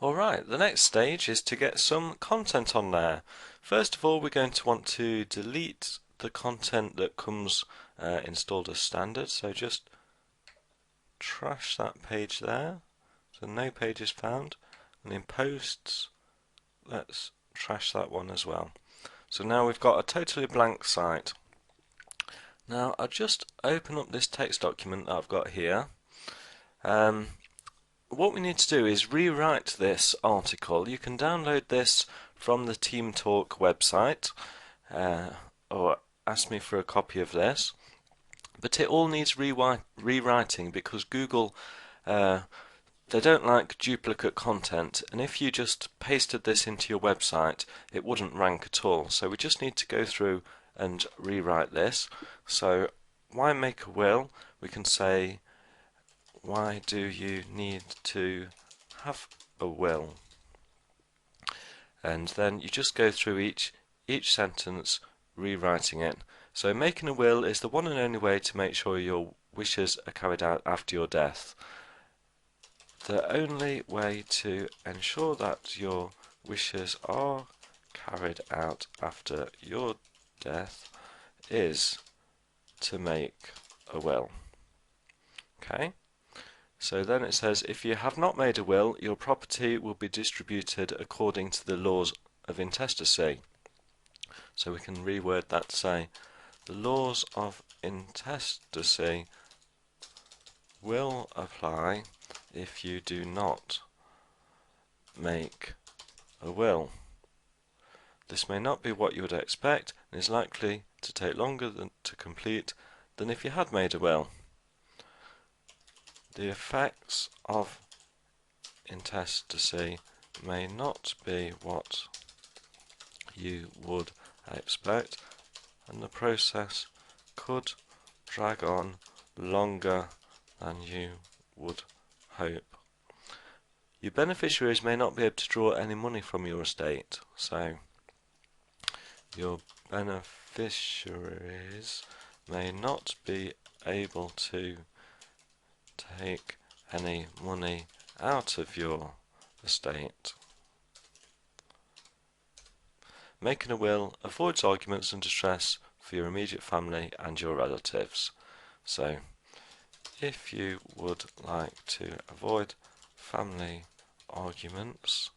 Alright, the next stage is to get some content on there. First of all, we're going to want to delete the content that comes installed as standard. So just trash that page there. So no page is found. And in posts, let's trash that one as well. So now we've got a totally blank site. Now I'll just open up this text document that I've got here. What we need to do is rewrite this article. You can download this from the TeamTalk website, or ask me for a copy of this. But it all needs rewriting because Google, they don't like duplicate content, and if you just pasted this into your website, it wouldn't rank at all. So we just need to go through and rewrite this. So why make a will? We can say, why do you need to have a will? And then you just go through each sentence, rewriting it. So making a will is the one and only way to make sure your wishes are carried out after your death. The only way to ensure that your wishes are carried out after your death is to make a will. Okay? So then it says, if you have not made a will, your property will be distributed according to the laws of intestacy. So we can reword that to say, the laws of intestacy will apply if you do not make a will. This may not be what you would expect and is likely to take longer to complete than if you had made a will. The effects of intestacy may not be what you would expect, and the process could drag on longer than you would hope. Your beneficiaries may not be able to draw any money from your estate, so your beneficiaries may not be able to take any money out of your estate. Making a will avoids arguments and distress for your immediate family and your relatives. So, if you would like to avoid family arguments,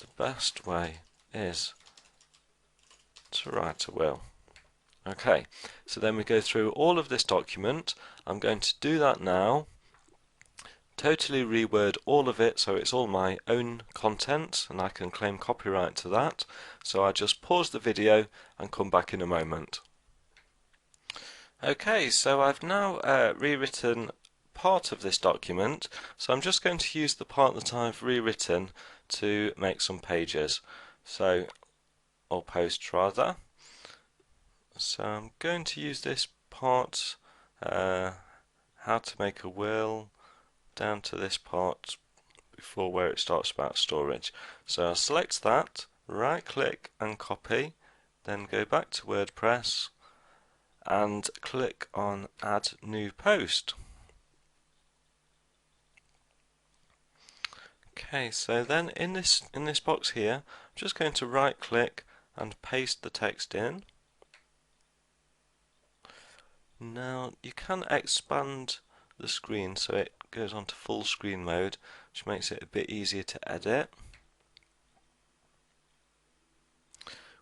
the best way is to write a will. Okay, so then we go through all of this document. I'm going to do that now. Totally reword all of it so it's all my own content and I can claim copyright to that. So I just pause the video and come back in a moment. Okay, so I've now rewritten part of this document, so I'm just going to use the part that I've rewritten to make some pages, or posts rather. So I'm going to use this part, how to make a will, down to this part before where it starts about storage. So I'll select that, right click and copy, then go back to WordPress and click on add new post. Okay, so then in this box here, I'm just going to right click and paste the text in. Now you can expand the screen so it goes on to full screen mode, which makes it a bit easier to edit.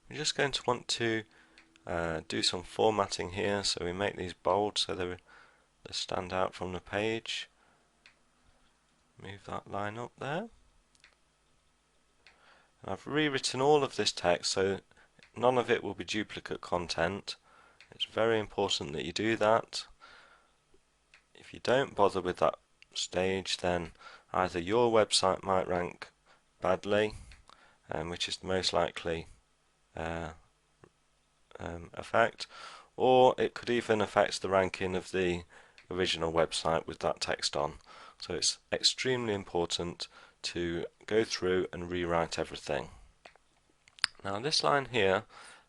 We're just going to want to do some formatting here, so we make these bold so they stand out from the page. Move that line up there. And I've rewritten all of this text so none of it will be duplicate content. It's very important that you do that. If you don't bother with that stage, then either your website might rank badly, which is the most likely effect, or it could even affect the ranking of the original website with that text on. So it's extremely important to go through and rewrite everything. Now this line here,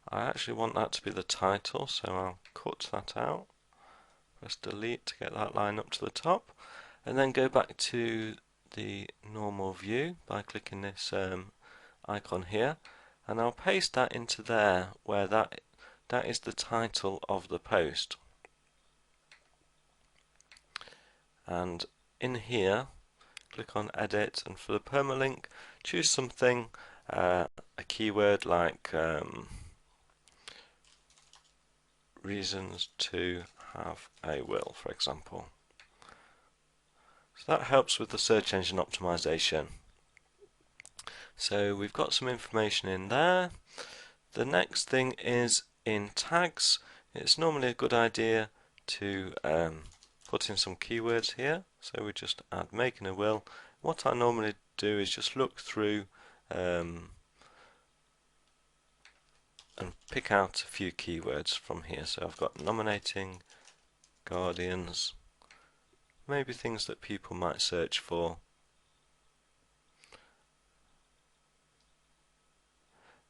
I actually want that to be the title, so I'll cut that out. Press delete to get that line up to the top, and then go back to the normal view by clicking this icon here, and I'll paste that into there where that is the title of the post. And in here, click on edit, and for the permalink, choose something, a keyword like reasons to have a will, for example. So that helps with the search engine optimization. So we've got some information in there. The next thing is in tags. It's normally a good idea to put in some keywords here. So we just add making a will. What I normally do is just look through and pick out a few keywords from here. So I've got nominating, guardians, maybe things that people might search for.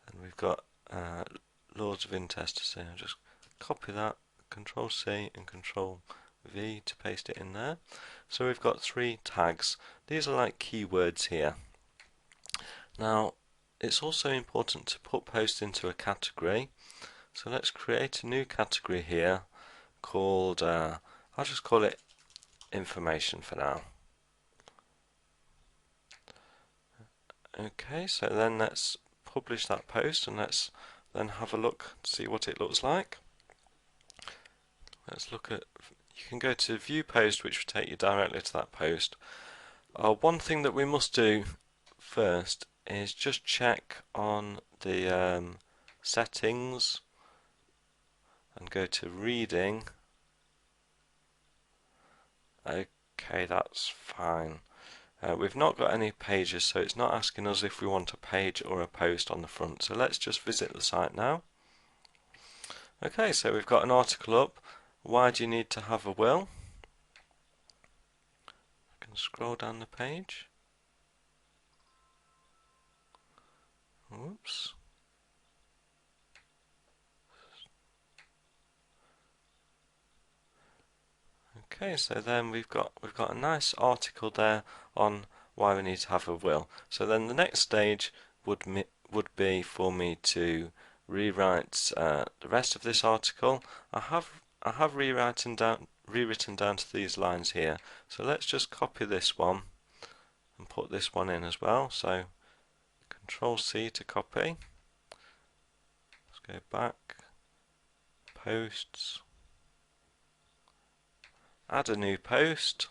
And we've got laws of intestacy. So I'll just copy that, Control C and Control V to paste it in there. So we've got 3 tags. These are like keywords here. Now it's also important to put posts into a category. So let's create a new category here called, I'll just call it information for now. Okay, so then let's publish that post and let's then have a look to see what it looks like. Let's look at, you can go to view post, which will take you directly to that post. One thing that we must do first is just check on the settings and go to reading. Okay, that's fine. We've not got any pages, so it's not asking us if we want a page or a post on the front. So let's just visit the site now. Okay, so we've got an article up. Why do you need to have a will? I can scroll down the page. Whoops. Okay, so then we've got a nice article there on why we need to have a will. So then the next stage would be for me to rewrite the rest of this article. I have rewritten down to these lines here. So let's just copy this one and put this one in as well. So Control C to copy. Let's go back, posts, add a new post,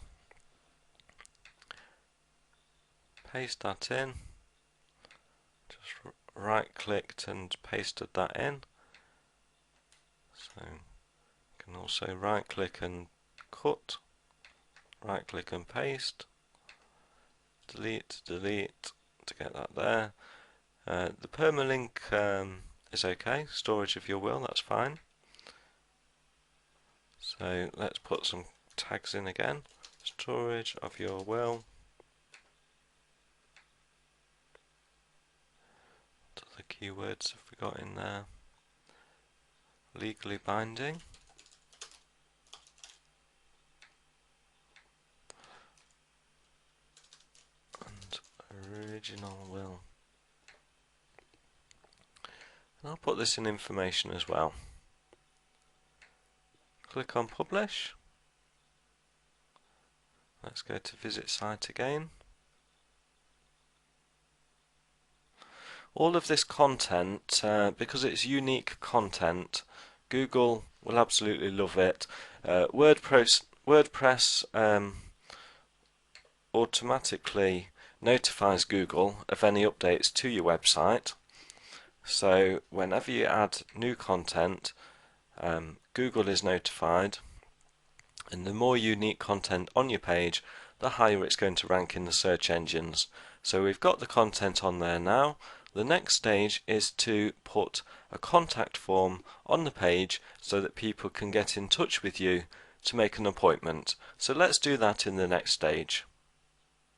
paste that in, just right clicked and pasted that in. So you can also right click and cut, right click and paste, delete to get that there. The permalink is okay, storage of your will, that's fine. So let's put some tags in again. Storage of your will. What other keywords have we got in there? Legally binding. And original will. And I'll put this in information as well. Click on publish. Let's go to visit site again. All of this content, because it's unique content, Google will absolutely love it. WordPress automatically notifies Google of any updates to your website. So whenever you add new content, Google is notified, and the more unique content on your page, the higher it's going to rank in the search engines. So we've got the content on there now. The next stage is to put a contact form on the page so that people can get in touch with you to make an appointment. So let's do that in the next stage.